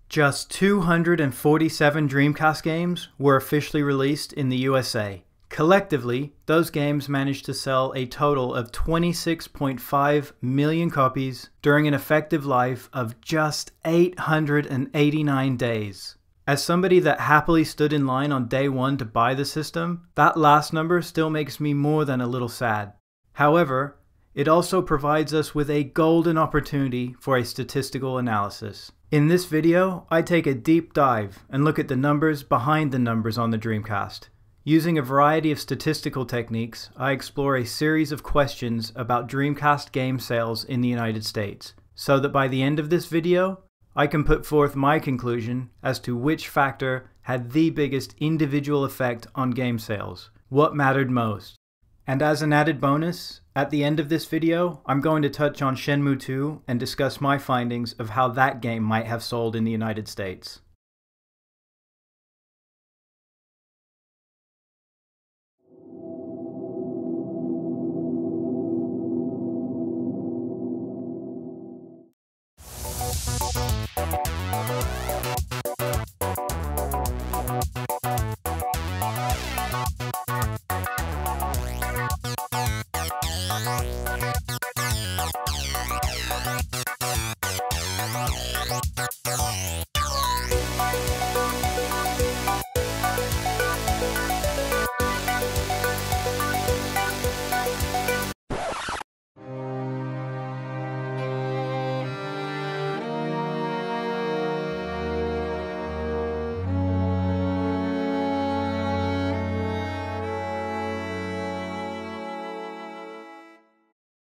Just 247 Dreamcast games were officially released in the USA. Collectively, those games managed to sell a total of 26.5 million copies during an effective life of just 889 days. As somebody that happily stood in line on day one to buy the system, that last number still makes me more than a little sad. However, it also provides us with a golden opportunity for a statistical analysis. In this video, I take a deep dive and look at the numbers behind the numbers on the Dreamcast. Using a variety of statistical techniques, I explore a series of questions about Dreamcast game sales in the United States, so that by the end of this video, I can put forth my conclusion as to which factor had the biggest individual effect on game sales, what mattered most. And as an added bonus, at the end of this video, I'm going to touch on Shenmue 2 and discuss my findings of how that game might have sold in the United States.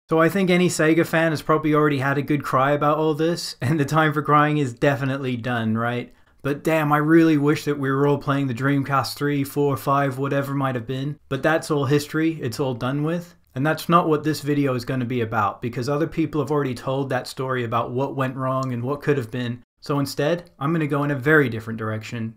So I think any Sega fan has probably already had a good cry about all this, and the time for crying is definitely done, right? But damn, I really wish that we were all playing the Dreamcast 3, 4, 5, whatever might have been. But that's all history, it's all done with. And that's not what this video is going to be about, because other people have already told that story about what went wrong and what could have been. So instead, I'm going to go in a very different direction.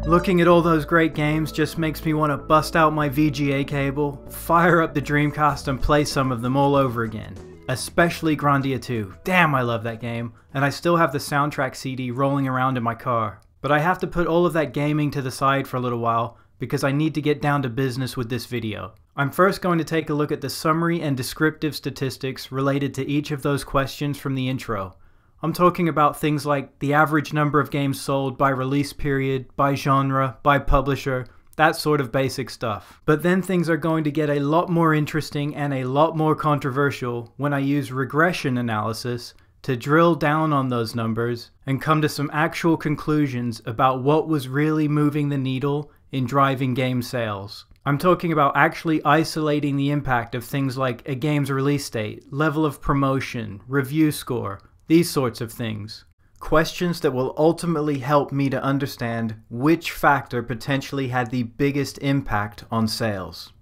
Looking at all those great games just makes me want to bust out my VGA cable, fire up the Dreamcast and play some of them all over again. Especially Grandia 2. Damn, I love that game, and I still have the soundtrack CD rolling around in my car. But I have to put all of that gaming to the side for a little while because I need to get down to business with this video. I'm first going to take a look at the summary and descriptive statistics related to each of those questions from the intro. I'm talking about things like the average number of games sold by release period, by genre, by publisher, that sort of basic stuff. But then things are going to get a lot more interesting and a lot more controversial when I use regression analysis to drill down on those numbers and come to some actual conclusions about what was really moving the needle in driving game sales. I'm talking about actually isolating the impact of things like a game's release date, level of promotion, review score, these sorts of things. Questions that will ultimately help me to understand which factor potentially had the biggest impact on sales.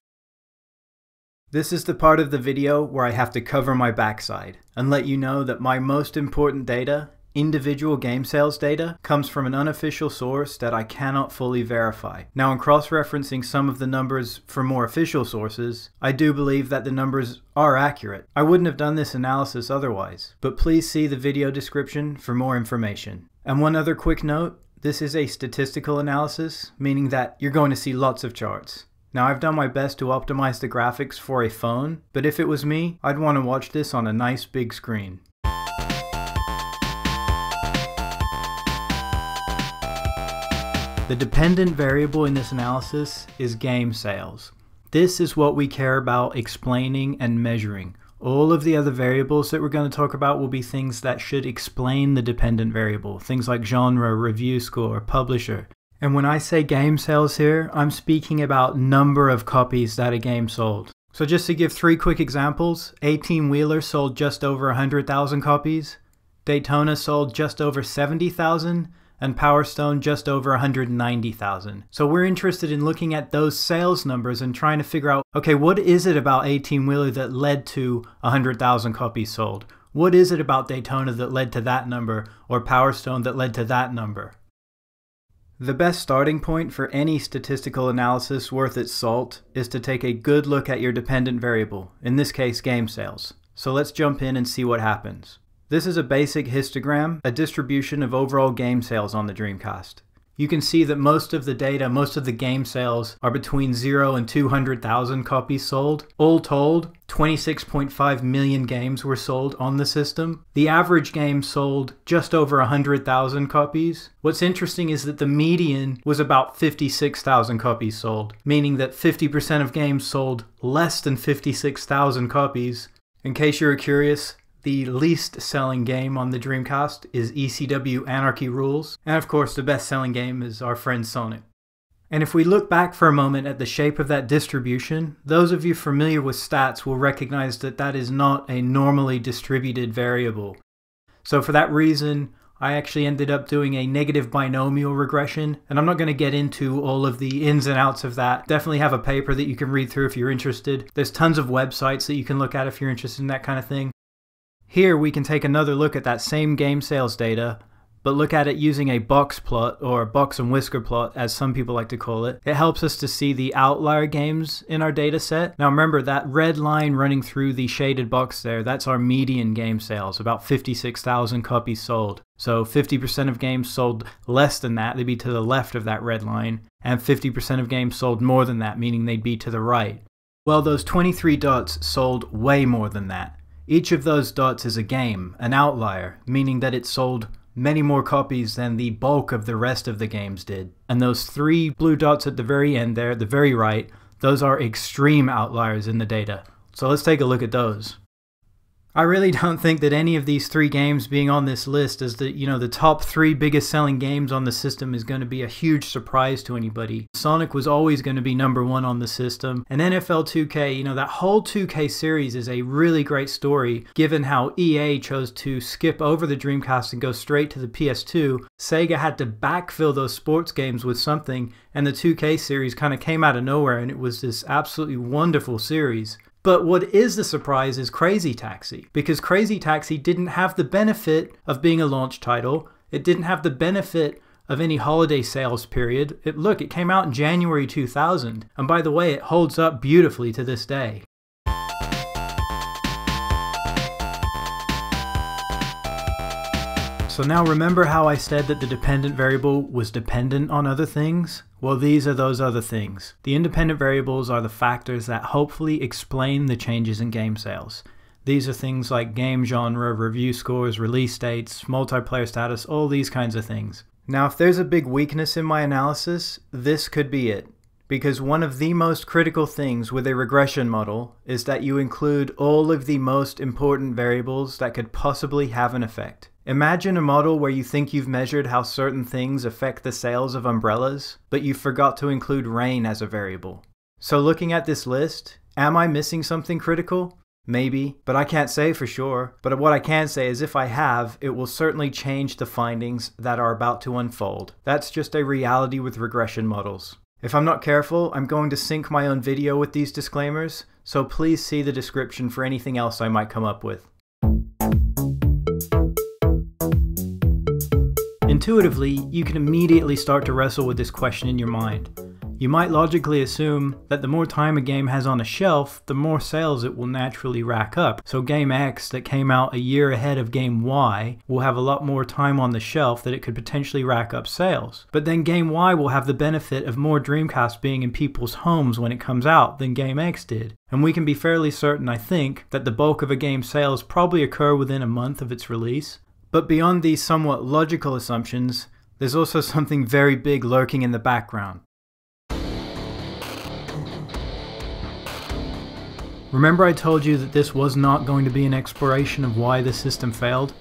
This is the part of the video where I have to cover my backside and let you know that my most important data, individual game sales data, comes from an unofficial source that I cannot fully verify. Now, in cross-referencing some of the numbers from more official sources, I do believe that the numbers are accurate. I wouldn't have done this analysis otherwise, but please see the video description for more information. And one other quick note, this is a statistical analysis, meaning that you're going to see lots of charts. Now, I've done my best to optimize the graphics for a phone, but if it was me, I'd want to watch this on a nice big screen. The dependent variable in this analysis is game sales. This is what we care about explaining and measuring. All of the other variables that we're going to talk about will be things that should explain the dependent variable. Things like genre, review score, publisher. And when I say game sales here, I'm speaking about number of copies that a game sold. So just to give three quick examples, 18-Wheeler sold just over 100,000 copies, Daytona sold just over 70,000, and Power Stone just over 190,000. So we're interested in looking at those sales numbers and trying to figure out, okay, what is it about 18-Wheeler that led to 100,000 copies sold? What is it about Daytona that led to that number, or Power Stone that led to that number? The best starting point for any statistical analysis worth its salt is to take a good look at your dependent variable, in this case game sales. So let's jump in and see what happens. This is a basic histogram, a distribution of overall game sales on the Dreamcast. You can see that most of the data, most of the game sales are between 0 and 200,000 copies sold. All told, 26.5 million games were sold on the system. The average game sold just over 100,000 copies. What's interesting is that the median was about 56,000 copies sold, meaning that 50% of games sold less than 56,000 copies. In case you were curious, the least selling game on the Dreamcast is ECW Anarchy Rules, and of course the best selling game is our friend Sonic. And if we look back for a moment at the shape of that distribution, those of you familiar with stats will recognize that that is not a normally distributed variable. So for that reason, I actually ended up doing a negative binomial regression, and I'm not going to get into all of the ins and outs of that. Definitely have a paper that you can read through if you're interested. There's tons of websites that you can look at if you're interested in that kind of thing. Here we can take another look at that same game sales data, but look at it using a box plot, or box and whisker plot as some people like to call it. It helps us to see the outlier games in our data set. Now remember, that red line running through the shaded box there, that's our median game sales, about 56,000 copies sold. So 50% of games sold less than that, they'd be to the left of that red line, and 50% of games sold more than that, meaning they'd be to the right. Well, those 23 dots sold way more than that. Each of those dots is a game, an outlier, meaning that it sold many more copies than the bulk of the rest of the games did. And those 3 blue dots at the very end there, at the very right, those are extreme outliers in the data. So let's take a look at those. I really don't think that any of these 3 games being on this list as the top 3 biggest selling games on the system is going to be a huge surprise to anybody. Sonic was always going to be #1 on the system, and NFL 2K, that whole 2K series is a really great story given how EA chose to skip over the Dreamcast and go straight to the PS2. Sega had to backfill those sports games with something, and the 2K series kind of came out of nowhere, and it was this absolutely wonderful series. But what is the surprise is Crazy Taxi, because Crazy Taxi didn't have the benefit of being a launch title. It didn't have the benefit of any holiday sales period. It came out in January 2000, and by the way, it holds up beautifully to this day. So now remember how I said that the dependent variable was dependent on other things? Well, these are those other things. The independent variables are the factors that hopefully explain the changes in game sales. These are things like game genre, review scores, release dates, multiplayer status, all these kinds of things. Now, if there's a big weakness in my analysis, this could be it. Because one of the most critical things with a regression model is that you include all of the most important variables that could possibly have an effect. Imagine a model where you think you've measured how certain things affect the sales of umbrellas, but you forgot to include rain as a variable. So looking at this list, am I missing something critical? Maybe, but I can't say for sure. But what I can say is if I have, it will certainly change the findings that are about to unfold. That's just a reality with regression models. If I'm not careful, I'm going to sync my own video with these disclaimers, so please see the description for anything else I might come up with. Intuitively, you can immediately start to wrestle with this question in your mind. You might logically assume that the more time a game has on a shelf, the more sales it will naturally rack up. So Game X that came out a year ahead of Game Y will have a lot more time on the shelf that it could potentially rack up sales. But then Game Y will have the benefit of more Dreamcast being in people's homes when it comes out than Game X did. And we can be fairly certain, I think, that the bulk of a game's sales probably occur within a month of its release. But beyond these somewhat logical assumptions, there's also something very big lurking in the background. Remember I told you that this was not going to be an exploration of why the system failed?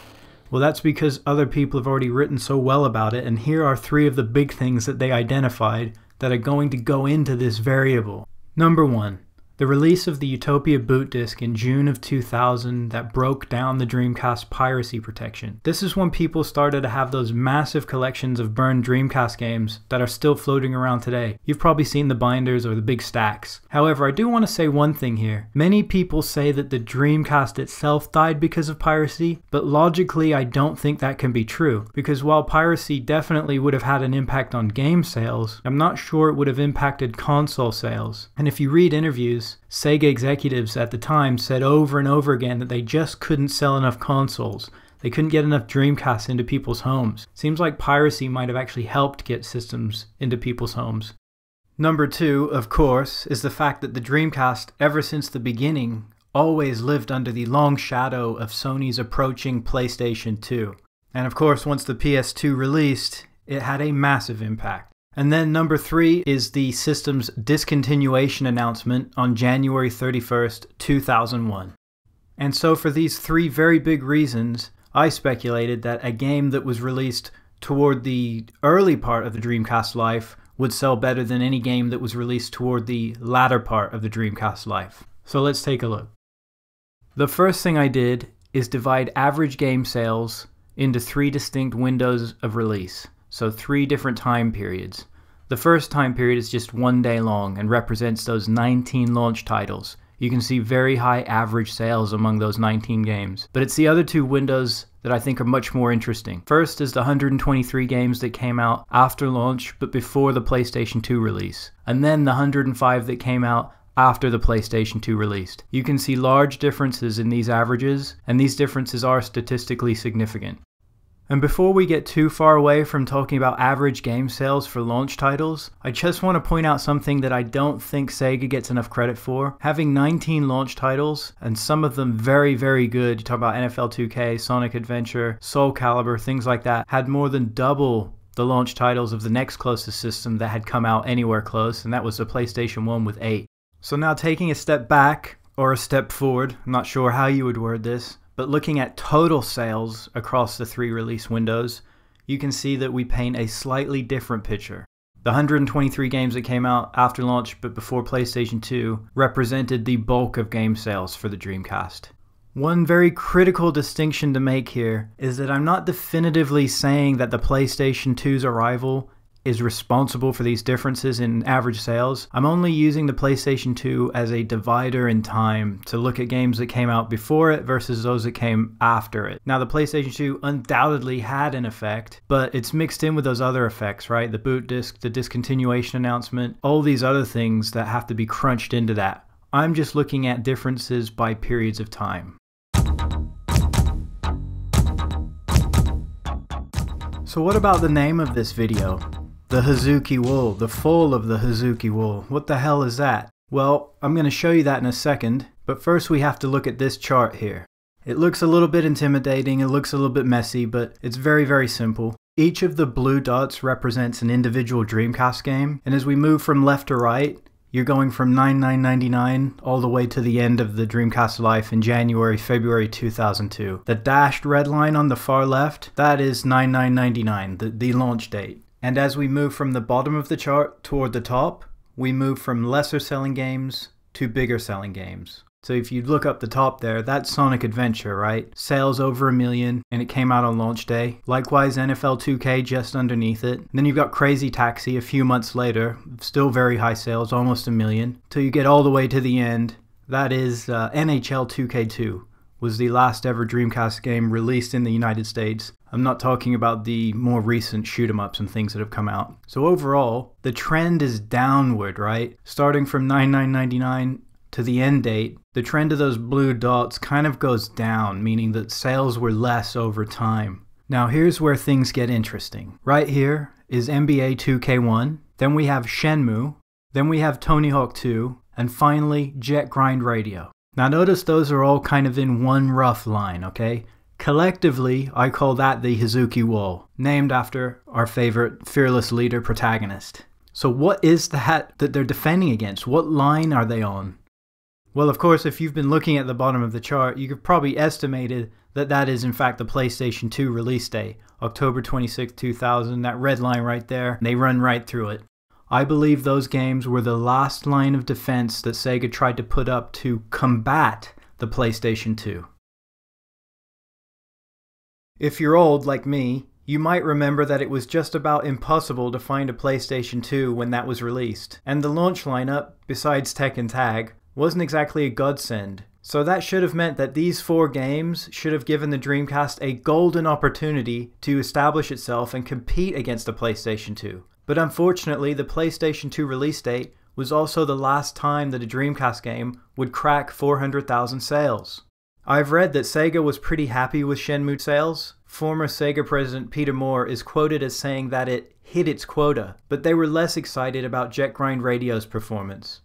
Well, that's because other people have already written so well about it, and here are 3 of the big things that they identified that are going to go into this variable. Number 1. The release of the Utopia boot disc in June of 2000 that broke down the Dreamcast piracy protection. This is when people started to have those massive collections of burned Dreamcast games that are still floating around today. You've probably seen the binders or the big stacks. However, I do want to say one thing here. Many people say that the Dreamcast itself died because of piracy, but logically I don't think that can be true, because while piracy definitely would have had an impact on game sales, I'm not sure it would have impacted console sales. And if you read interviews, Sega executives at the time said over and over again that they just couldn't sell enough consoles. They couldn't get enough Dreamcasts into people's homes. Seems like piracy might have actually helped get systems into people's homes. Number 2, of course, is the fact that the Dreamcast, ever since the beginning, always lived under the long shadow of Sony's approaching PlayStation 2. And of course, once the PS2 released, it had a massive impact. And then number 3 is the system's discontinuation announcement on January 31st, 2001. And so for these 3 very big reasons, I speculated that a game that was released toward the early part of the Dreamcast life would sell better than any game that was released toward the latter part of the Dreamcast life. So let's take a look. The first thing I did is divide average game sales into 3 distinct windows of release. So 3 different time periods. The first time period is just 1 day long and represents those 19 launch titles. You can see very high average sales among those 19 games. But it's the other 2 windows that I think are much more interesting. First is the 123 games that came out after launch but before the PlayStation 2 release. And then the 105 that came out after the PlayStation 2 released. You can see large differences in these averages, and these differences are statistically significant. And before we get too far away from talking about average game sales for launch titles, I just want to point out something that I don't think Sega gets enough credit for. Having 19 launch titles, and some of them very, very good, you talk about NFL 2K, Sonic Adventure, Soul Calibur, things like that, had more than double the launch titles of the next closest system that had come out anywhere close, and that was the PlayStation 1 with 8. So now taking a step back, or a step forward, I'm not sure how you would word this, but looking at total sales across the 3 release windows, you can see that we paint a slightly different picture. The 123 games that came out after launch but before PlayStation 2 represented the bulk of game sales for the Dreamcast. One very critical distinction to make here is that I'm not definitively saying that the PlayStation 2's arrival is responsible for these differences in average sales. I'm only using the PlayStation 2 as a divider in time to look at games that came out before it versus those that came after it. Now the PlayStation 2 undoubtedly had an effect, but it's mixed in with those other effects, right? The boot disc, the discontinuation announcement, all these other things that have to be crunched into that. I'm just looking at differences by periods of time. So what about the name of this video? The Hazuki wool, the fall of the Hazuki wool. What the hell is that? Well, I'm going to show you that in a second, but first we have to look at this chart here. It looks a little bit intimidating, it looks a little bit messy, but it's very, very simple. Each of the blue dots represents an individual Dreamcast game, and as we move from left to right, you're going from 9999 all the way to the end of the Dreamcast life in January, February 2002. The dashed red line on the far left, that is 9999, the launch date. And as we move from the bottom of the chart toward the top, we move from lesser selling games to bigger selling games. So if you look up the top there, that's Sonic Adventure, right? Sales over 1 million, and it came out on launch day. Likewise, NFL 2K just underneath it. And then you've got Crazy Taxi a few months later, still very high sales, almost 1 million. Till you get all the way to the end, that is NHL 2K2. Was the last ever Dreamcast game released in the United States. I'm not talking about the more recent shoot-em-ups and things that have come out. So overall, the trend is downward, right? Starting from 9999 to the end date, the trend of those blue dots kind of goes down, meaning that sales were less over time. Now here's where things get interesting. Right here is NBA 2K1, then we have Shenmue, then we have Tony Hawk 2, and finally Jet Grind Radio. Now notice those are all kind of in one rough line, okay? Collectively, I call that the Hazuki Wall, named after our favorite fearless leader protagonist. So what is that they're defending against? What line are they on? Well, of course, if you've been looking at the bottom of the chart, you could probably estimated that that is in fact the PlayStation 2 release day, October 26, 2000, that red line right there, they run right through it. I believe those games were the last line of defense that Sega tried to put up to combat the PlayStation 2. If you're old like me, you might remember that it was just about impossible to find a PlayStation 2 when that was released, and the launch lineup, besides Tekken Tag, wasn't exactly a godsend. So that should have meant that these 4 games should have given the Dreamcast a golden opportunity to establish itself and compete against the PlayStation 2. But unfortunately, the PlayStation 2 release date was also the last time that a Dreamcast game would crack 400,000 sales. I've read that Sega was pretty happy with Shenmue sales. Former Sega president Peter Moore is quoted as saying that it hit its quota, but they were less excited about Jet Grind Radio's performance.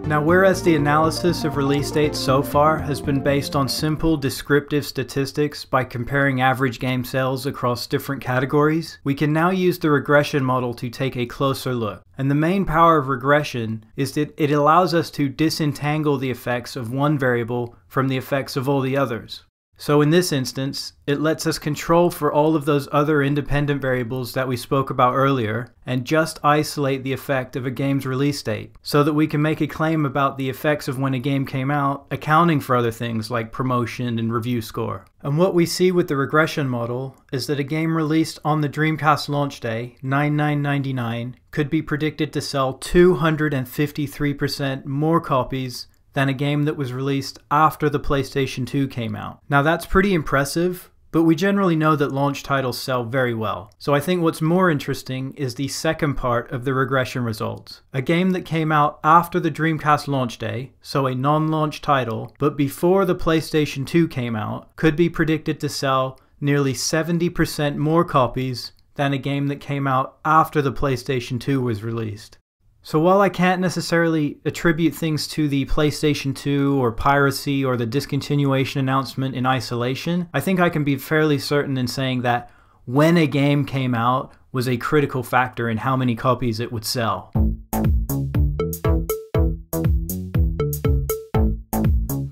Now, whereas the analysis of release dates so far has been based on simple descriptive statistics by comparing average game sales across different categories, we can now use the regression model to take a closer look. And the main power of regression is that it allows us to disentangle the effects of one variable from the effects of all the others. So in this instance, it lets us control for all of those other independent variables that we spoke about earlier and just isolate the effect of a game's release date so that we can make a claim about the effects of when a game came out, accounting for other things like promotion and review score. And what we see with the regression model is that a game released on the Dreamcast launch day, 9/9/99, could be predicted to sell 253% more copies than a game that was released after the PlayStation 2 came out. Now that's pretty impressive, but we generally know that launch titles sell very well. So I think what's more interesting is the second part of the regression results. A game that came out after the Dreamcast launch day, so a non-launch title, but before the PlayStation 2 came out, could be predicted to sell nearly 70% more copies than a game that came out after the PlayStation 2 was released. So while I can't necessarily attribute things to the PlayStation 2 or piracy or the discontinuation announcement in isolation, I think I can be fairly certain in saying that when a game came out was a critical factor in how many copies it would sell.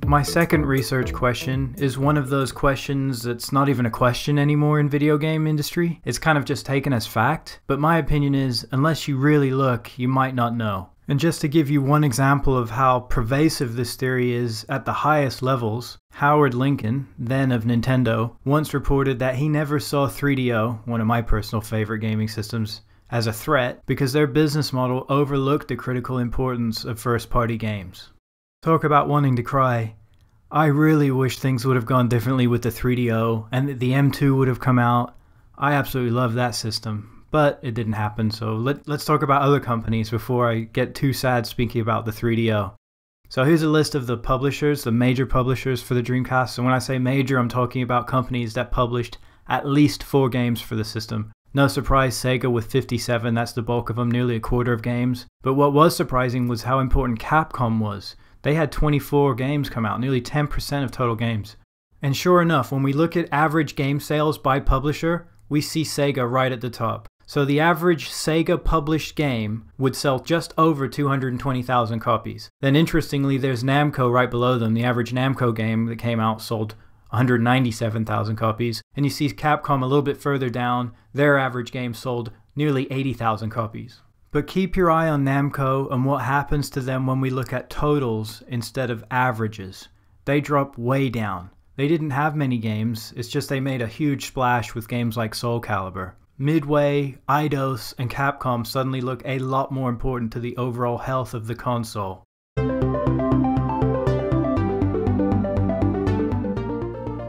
My second research question is one of those questions that's not even a question anymore in video game industry. It's kind of just taken as fact, but my opinion is unless you really look, you might not know. And just to give you one example of how pervasive this theory is at the highest levels, Howard Lincoln, then of Nintendo, once reported that he never saw 3DO, one of my personal favorite gaming systems, as a threat because their business model overlooked the critical importance of first-party games. Talk about wanting to cry. I really wish things would have gone differently with the 3DO and that the M2 would have come out. I absolutely love that system, but it didn't happen, so let's talk about other companies before I get too sad speaking about the 3DO. So here's a list of the publishers, the major publishers for the Dreamcast, and when I say major, I'm talking about companies that published at least 4 games for the system. No surprise, Sega with 57, that's the bulk of them, nearly a quarter of games. But what was surprising was how important Capcom was. They had 24 games come out, nearly 10% of total games. And sure enough, when we look at average game sales by publisher, we see Sega right at the top. So the average Sega published game would sell just over 220,000 copies. Then interestingly, there's Namco right below them. The average Namco game that came out sold 197,000 copies. And you see Capcom a little bit further down, their average game sold nearly 80,000 copies. But keep your eye on Namco and what happens to them when we look at totals instead of averages. They drop way down. They didn't have many games, it's just they made a huge splash with games like Soul Calibur. Midway, Eidos, and Capcom suddenly look a lot more important to the overall health of the console.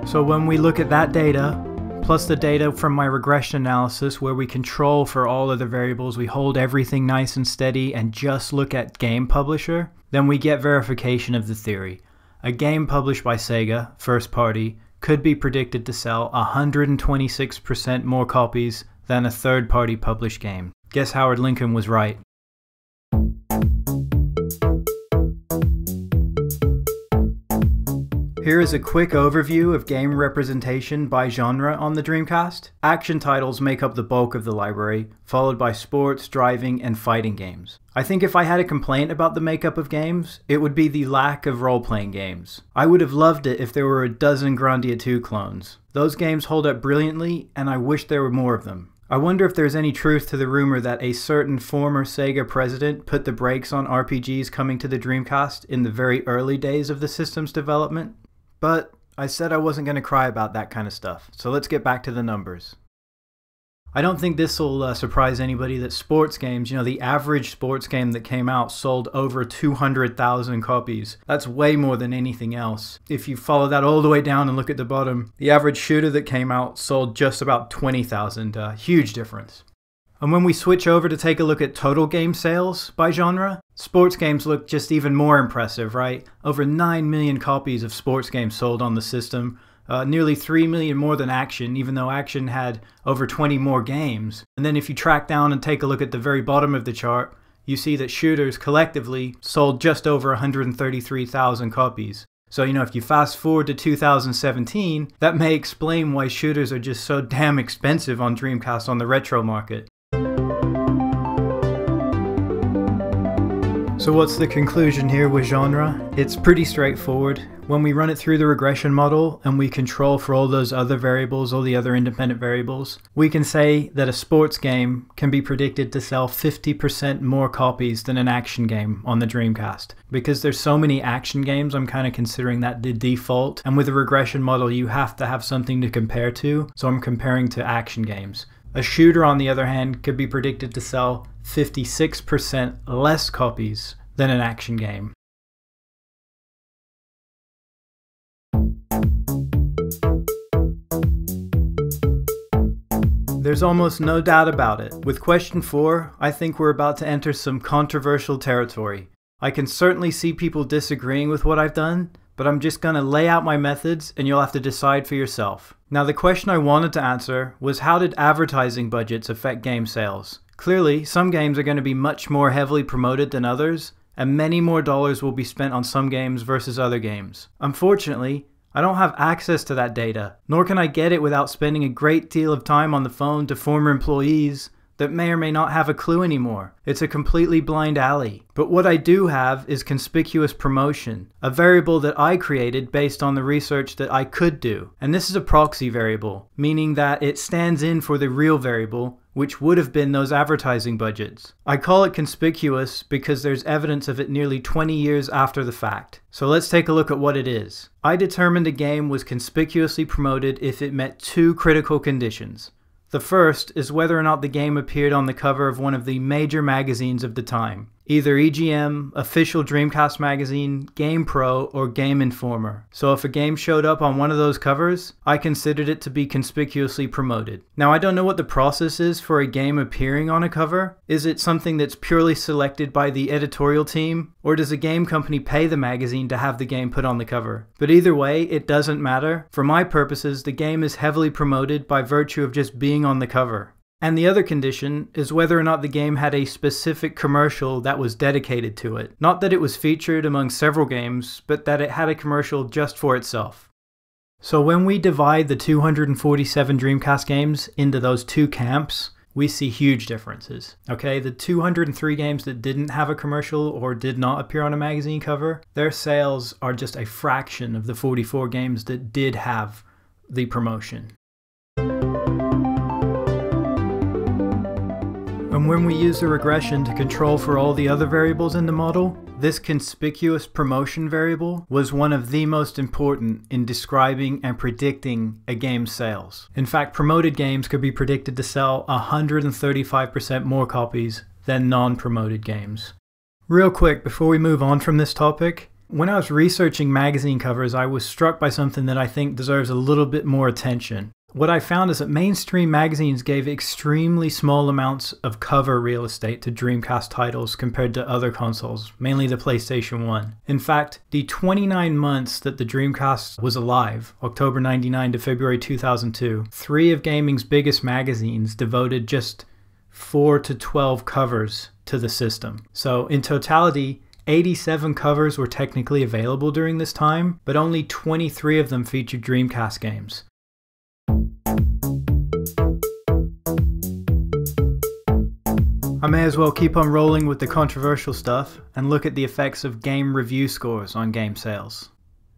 So when we look at that data, plus the data from my regression analysis where we control for all of the variables, we hold everything nice and steady and just look at game publisher, then we get verification of the theory. A game published by Sega, first party, could be predicted to sell 126% more copies than a third party published game. Guess Howard Lincoln was right. Here is a quick overview of game representation by genre on the Dreamcast. Action titles make up the bulk of the library, followed by sports, driving, and fighting games. I think if I had a complaint about the makeup of games, it would be the lack of role-playing games. I would have loved it if there were a dozen Grandia 2 clones. Those games hold up brilliantly, and I wish there were more of them. I wonder if there's any truth to the rumor that a certain former Sega president put the brakes on RPGs coming to the Dreamcast in the very early days of the system's development. But I said I wasn't going to cry about that kind of stuff, so let's get back to the numbers. I don't think this will surprise anybody that sports games, the average sports game that came out sold over 200,000 copies. That's way more than anything else. If you follow that all the way down and look at the bottom, the average shooter that came out sold just about 20,000. Huge difference. And when we switch over to take a look at total game sales by genre, sports games look just even more impressive, right? Over 9 million copies of sports games sold on the system. Nearly 3 million more than Action, even though Action had over 20 more games. And then if you track down and take a look at the very bottom of the chart, you see that shooters collectively sold just over 133,000 copies. So, if you fast forward to 2017, that may explain why shooters are just so damn expensive on Dreamcast on the retro market. So what's the conclusion here with genre? It's pretty straightforward. When we run it through the regression model and we control for all those other variables, all the other independent variables, we can say that a sports game can be predicted to sell 50% more copies than an action game on the Dreamcast. Because there's so many action games, I'm kind of considering that the default. And with a regression model, you have to have something to compare to. So I'm comparing to action games. A shooter, on the other hand, could be predicted to sell 56% less copies than an action game. There's almost no doubt about it. With question 4, I think we're about to enter some controversial territory. I can certainly see people disagreeing with what I've done, but I'm just going to lay out my methods and you'll have to decide for yourself. Now, the question I wanted to answer was, how did advertising budgets affect game sales? Clearly, some games are going to be much more heavily promoted than others, and many more dollars will be spent on some games versus other games. Unfortunately, I don't have access to that data, nor can I get it without spending a great deal of time on the phone to former employees that may or may not have a clue anymore. It's a completely blind alley. But what I do have is conspicuous promotion, a variable that I created based on the research that I could do. And this is a proxy variable, meaning that it stands in for the real variable, which would have been those advertising budgets. I call it conspicuous because there's evidence of it nearly 20 years after the fact. So let's take a look at what it is. I determined a game was conspicuously promoted if it met 2 critical conditions. The first is whether or not the game appeared on the cover of one of the major magazines of the time. Either EGM, Official Dreamcast Magazine, GamePro, or Game Informer. So if a game showed up on one of those covers, I considered it to be conspicuously promoted. Now, I don't know what the process is for a game appearing on a cover. Is it something that's purely selected by the editorial team? Or does a game company pay the magazine to have the game put on the cover? But either way, it doesn't matter. For my purposes, the game is heavily promoted by virtue of just being on the cover. And the other condition is whether or not the game had a specific commercial that was dedicated to it. Not that it was featured among several games, but that it had a commercial just for itself. So when we divide the 247 Dreamcast games into those 2 camps, we see huge differences. Okay, the 203 games that didn't have a commercial or did not appear on a magazine cover, their sales are just a fraction of the 44 games that did have the promotion. And when we use the regression to control for all the other variables in the model, this conspicuous promotion variable was one of the most important in describing and predicting a game's sales. In fact, promoted games could be predicted to sell 135% more copies than non-promoted games. Real quick, before we move on from this topic, when I was researching magazine covers, I was struck by something that I think deserves a little bit more attention. What I found is that mainstream magazines gave extremely small amounts of cover real estate to Dreamcast titles compared to other consoles, mainly the PlayStation 1. In fact, the 29 months that the Dreamcast was alive, October 99 to February 2002, 3 of gaming's biggest magazines devoted just 4 to 12 covers to the system. So in totality, 87 covers were technically available during this time, but only 23 of them featured Dreamcast games. I may as well keep on rolling with the controversial stuff and look at the effects of game review scores on game sales.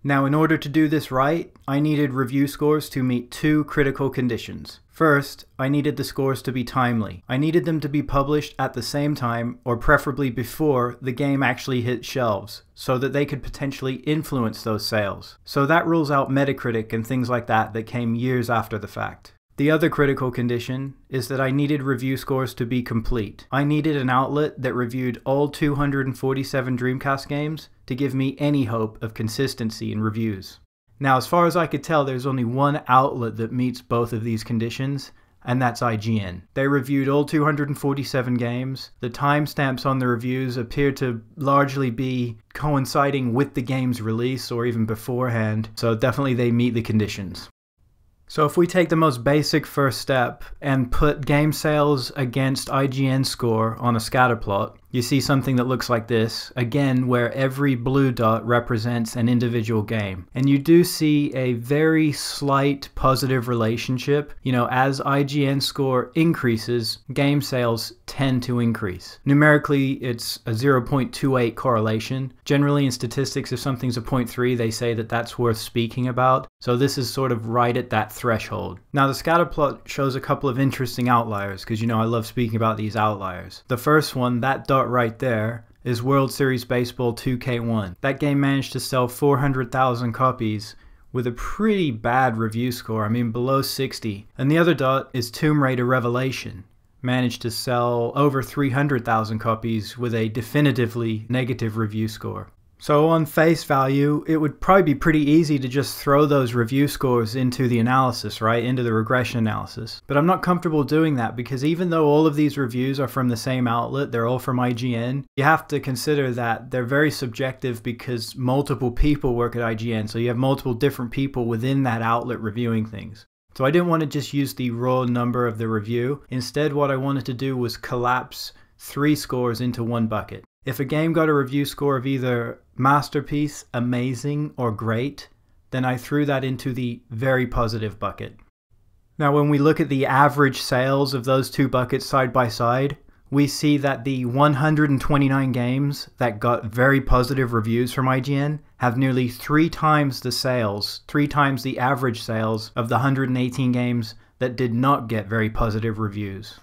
Now, in order to do this right, I needed review scores to meet two critical conditions. First, I needed the scores to be timely. I needed them to be published at the same time, or preferably before, the game actually hit shelves, so that they could potentially influence those sales. So that rules out Metacritic and things like that came years after the fact. The other critical condition is that I needed review scores to be complete. I needed an outlet that reviewed all 247 Dreamcast games to give me any hope of consistency in reviews. Now, as far as I could tell, there's only one outlet that meets both of these conditions, and that's IGN. They reviewed all 247 games. The timestamps on the reviews appear to largely be coinciding with the game's release or even beforehand, so definitely they meet the conditions. So if we take the most basic first step and put game sales against IGN score on a scatter plot, you see something that looks like this, again where every blue dot represents an individual game. And you do see a very slight positive relationship. You know, as IGN score increases, game sales tend to increase. Numerically, it's a 0.28 correlation. Generally in statistics, if something's a 0.3, they say that that's worth speaking about. So this is sort of right at that threshold. Now the scatter plot shows a couple of interesting outliers, because you know I love speaking about these outliers. The first one, that dot right there, is World Series Baseball 2K1. That game managed to sell 400,000 copies with a pretty bad review score, I mean below 60. And the other dot is Tomb Raider Revelation. Managed to sell over 300,000 copies with a definitively negative review score. So on face value, it would probably be pretty easy to just throw those review scores into the analysis, right? Into the regression analysis. But I'm not comfortable doing that because even though all of these reviews are from the same outlet, they're all from IGN, you have to consider that they're very subjective because multiple people work at IGN. So you have multiple different people within that outlet reviewing things. So I didn't want to just use the raw number of the review. Instead, what I wanted to do was collapse 3 scores into one bucket. If a game got a review score of either masterpiece, amazing, or great, then I threw that into the very positive bucket. Now when we look at the average sales of those two buckets side by side, we see that the 129 games that got very positive reviews from IGN have nearly 3 times the sales, 3 times the average sales of the 118 games that did not get very positive reviews.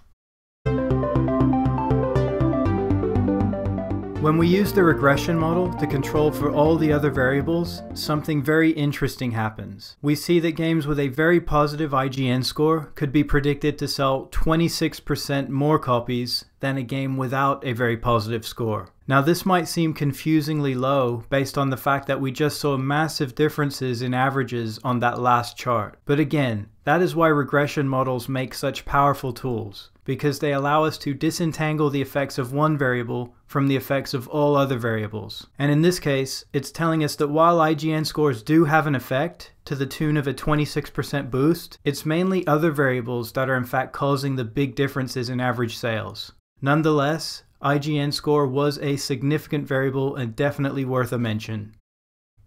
When we use the regression model to control for all the other variables, something very interesting happens. We see that games with a very positive IGN score could be predicted to sell 26% more copies than a game without a very positive score. Now this might seem confusingly low based on the fact that we just saw massive differences in averages on that last chart. But again, that is why regression models make such powerful tools, because they allow us to disentangle the effects of one variable from the effects of all other variables. And in this case, it's telling us that while IGN scores do have an effect, to the tune of a 26% boost, it's mainly other variables that are in fact causing the big differences in average sales. Nonetheless, IGN score was a significant variable and definitely worth a mention.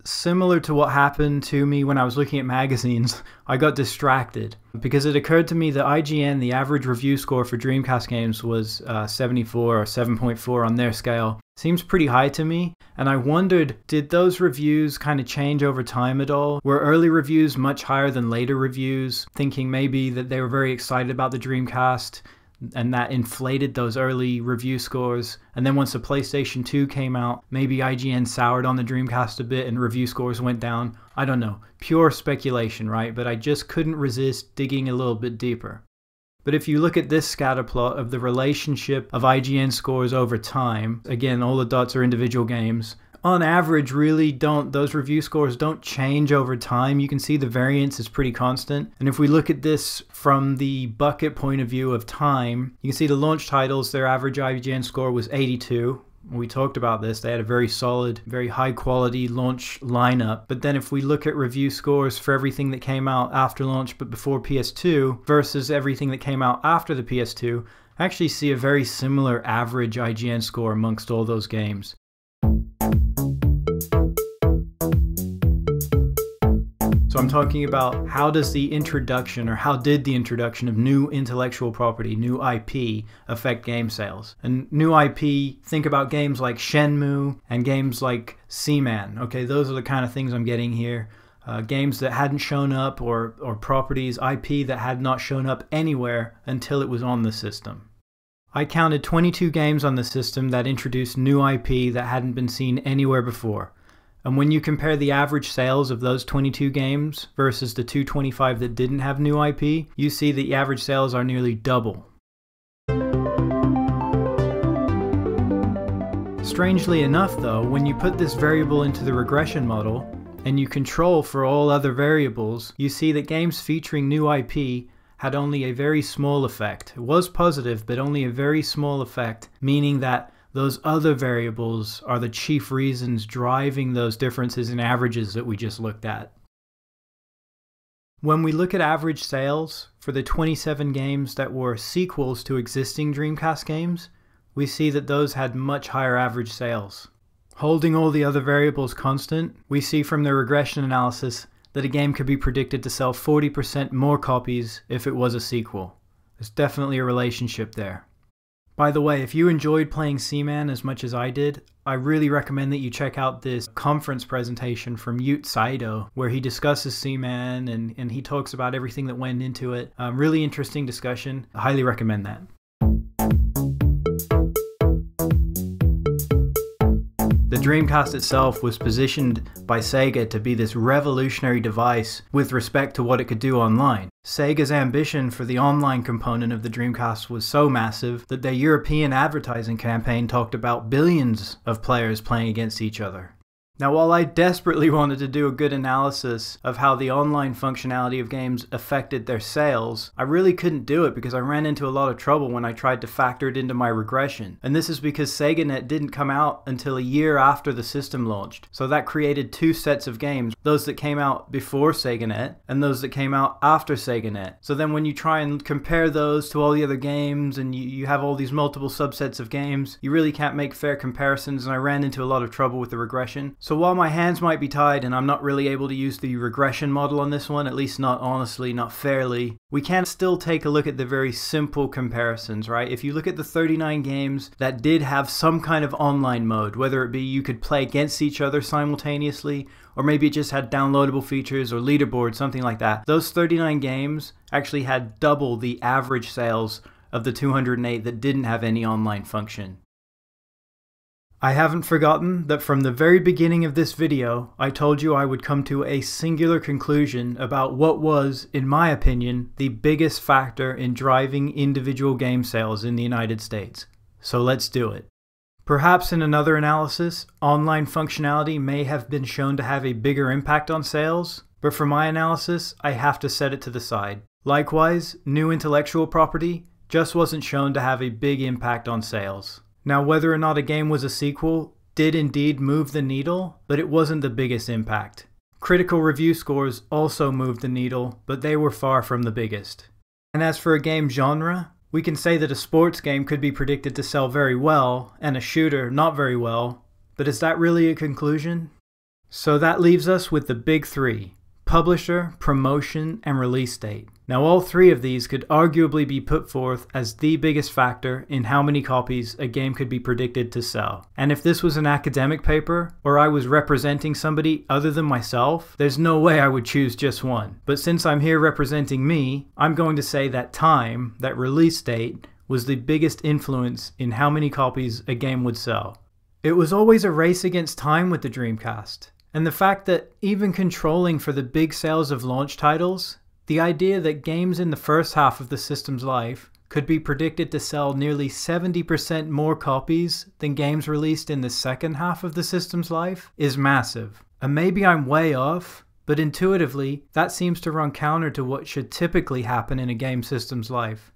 Similar to what happened to me when I was looking at magazines, I got distracted because it occurred to me that IGN, the average review score for Dreamcast games was 74 or 7.4 on their scale. Seems pretty high to me, and I wondered, did those reviews kind of change over time at all? Were early reviews much higher than later reviews, thinking maybe that they were very excited about the Dreamcast and that inflated those early review scores, and then once the PlayStation 2 came out, maybe IGN soured on the Dreamcast a bit and review scores went down. I don't know, pure speculation, right? But I just couldn't resist digging a little bit deeper. But if you look at this scatter plot of the relationship of IGN scores over time, again, all the dots are individual games, on average, really those review scores don't change over time. You can see the variance is pretty constant. And if we look at this from the bucket point of view of time, you can see the launch titles, their average IGN score was 82. We talked about this. They had a very solid, very high quality launch lineup. But then if we look at review scores for everything that came out after launch but before PS2 versus everything that came out after the PS2, I actually see a very similar average IGN score amongst all those games. So I'm talking about how does the introduction, or how did the introduction of new intellectual property, new IP, affect game sales? And new IP, think about games like Shenmue and games like Seaman. Okay, those are the kind of things I'm getting here. Games that hadn't shown up, or properties, IP that had not shown up anywhere until it was on the system. I counted 22 games on the system that introduced new IP that hadn't been seen anywhere before. And when you compare the average sales of those 22 games versus the 225 that didn't have new IP, you see that the average sales are nearly double. Strangely enough though, when you put this variable into the regression model, and you control for all other variables, you see that games featuring new IP had only a very small effect. It was positive, but only a very small effect, meaning that those other variables are the chief reasons driving those differences in averages that we just looked at. When we look at average sales for the 27 games that were sequels to existing Dreamcast games, we see that those had much higher average sales. Holding all the other variables constant, we see from the regression analysis that a game could be predicted to sell 40% more copies if it was a sequel. There's definitely a relationship there. By the way, if you enjoyed playing Seaman as much as I did, I really recommend that you check out this conference presentation from Ute Saito, where he discusses Seaman and he talks about everything that went into it. Really interesting discussion. I highly recommend that. The Dreamcast itself was positioned by Sega to be this revolutionary device with respect to what it could do online. Sega's ambition for the online component of the Dreamcast was so massive that their European advertising campaign talked about billions of players playing against each other. Now, while I desperately wanted to do a good analysis of how the online functionality of games affected their sales, I really couldn't do it because I ran into a lot of trouble when I tried to factor it into my regression. And this is because SegaNet didn't come out until a year after the system launched. So that created two sets of games, those that came out before SegaNet and those that came out after SegaNet. So then when you try and compare those to all the other games and you have all these multiple subsets of games, you really can't make fair comparisons, and I ran into a lot of trouble with the regression. So while my hands might be tied and I'm not really able to use the regression model on this one, at least not honestly, not fairly, we can still take a look at the very simple comparisons, right? If you look at the 39 games that did have some kind of online mode, whether it be you could play against each other simultaneously, or maybe it just had downloadable features or leaderboards, something like that, those 39 games actually had double the average sales of the 208 that didn't have any online function. I haven't forgotten that from the very beginning of this video, I told you I would come to a singular conclusion about what was, in my opinion, the biggest factor in driving individual game sales in the United States. So let's do it. Perhaps in another analysis, online functionality may have been shown to have a bigger impact on sales, but for my analysis, I have to set it to the side. Likewise, new intellectual property just wasn't shown to have a big impact on sales. Now, whether or not a game was a sequel did indeed move the needle, but it wasn't the biggest impact. Critical review scores also moved the needle, but they were far from the biggest. And as for a game genre, we can say that a sports game could be predicted to sell very well, and a shooter not very well, but is that really a conclusion? So that leaves us with the big three: publisher, promotion, and release date. Now, all three of these could arguably be put forth as the biggest factor in how many copies a game could be predicted to sell. And if this was an academic paper, or I was representing somebody other than myself, there's no way I would choose just one. But since I'm here representing me, I'm going to say that time, that release date, was the biggest influence in how many copies a game would sell. It was always a race against time with the Dreamcast. And the fact that even controlling for the big sales of launch titles, the idea that games in the first half of the system's life could be predicted to sell nearly 70% more copies than games released in the second half of the system's life is massive. And maybe I'm way off, but intuitively, that seems to run counter to what should typically happen in a game system's life.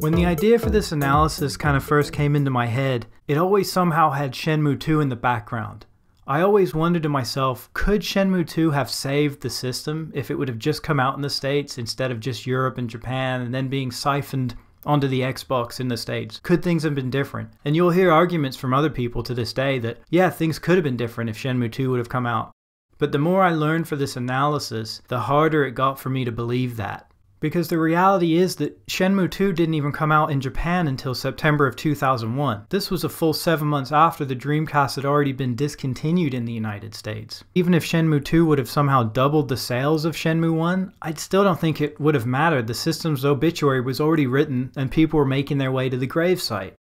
When the idea for this analysis kind of first came into my head, it always somehow had Shenmue 2 in the background. I always wondered to myself, could Shenmue 2 have saved the system if it would have just come out in the States instead of just Europe and Japan and then being siphoned onto the Xbox in the States? Could things have been different? And you'll hear arguments from other people to this day that, yeah, things could have been different if Shenmue 2 would have come out. But the more I learned for this analysis, the harder it got for me to believe that. Because the reality is that Shenmue 2 didn't even come out in Japan until September of 2001. This was a full 7 months after the Dreamcast had already been discontinued in the United States. Even if Shenmue 2 would have somehow doubled the sales of Shenmue 1, I still don't think it would have mattered. The system's obituary was already written and people were making their way to the gravesite.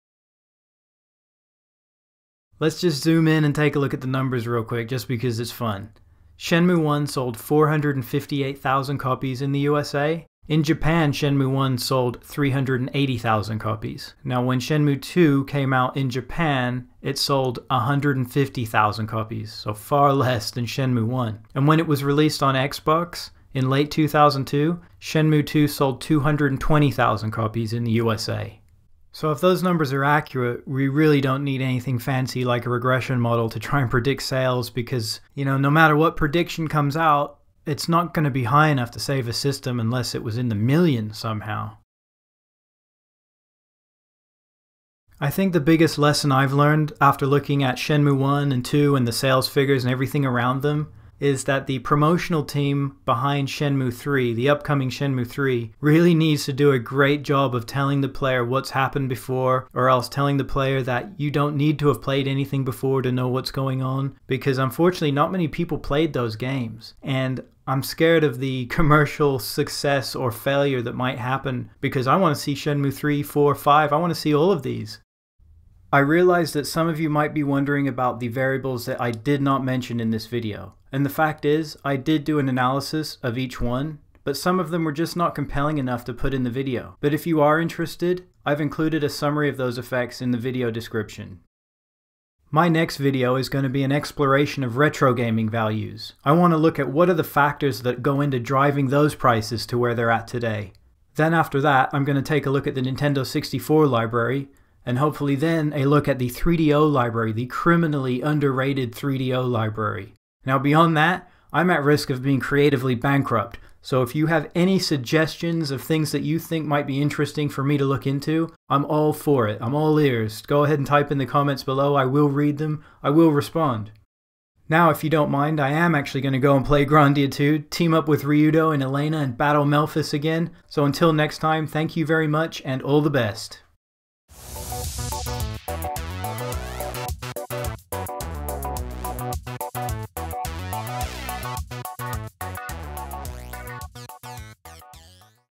Let's just zoom in and take a look at the numbers real quick just because it's fun. Shenmue 1 sold 458,000 copies in the USA. In Japan, Shenmue 1 sold 380,000 copies. Now, when Shenmue 2 came out in Japan, it sold 150,000 copies, so far less than Shenmue 1. And when it was released on Xbox in late 2002, Shenmue 2 sold 220,000 copies in the USA. So if those numbers are accurate, we really don't need anything fancy like a regression model to try and predict sales because, no matter what prediction comes out, it's not going to be high enough to save a system unless it was in the millions somehow. I think the biggest lesson I've learned after looking at Shenmue 1 and 2 and the sales figures and everything around them is that the promotional team behind Shenmue 3, the upcoming Shenmue 3, really needs to do a great job of telling the player what's happened before, or else telling the player that you don't need to have played anything before to know what's going on, because unfortunately not many people played those games. And I'm scared of the commercial success or failure that might happen because I want to see Shenmue 3, 4, 5, I want to see all of these. I realize that some of you might be wondering about the variables that I did not mention in this video. And the fact is, I did do an analysis of each one, but some of them were just not compelling enough to put in the video. But if you are interested, I've included a summary of those effects in the video description. My next video is going to be an exploration of retro gaming values. I want to look at what are the factors that go into driving those prices to where they're at today. Then after that, I'm going to take a look at the Nintendo 64 library, and hopefully then a look at the 3DO library, the criminally underrated 3DO library. Now beyond that, I'm at risk of being creatively bankrupt, so if you have any suggestions of things that you think might be interesting for me to look into, I'm all for it. I'm all ears. Go ahead and type in the comments below. I will read them. I will respond. Now, if you don't mind, I am actually going to go and play Grandia 2, team up with Ryudo and Elena and battle Melphis again. So until next time, thank you very much and all the best.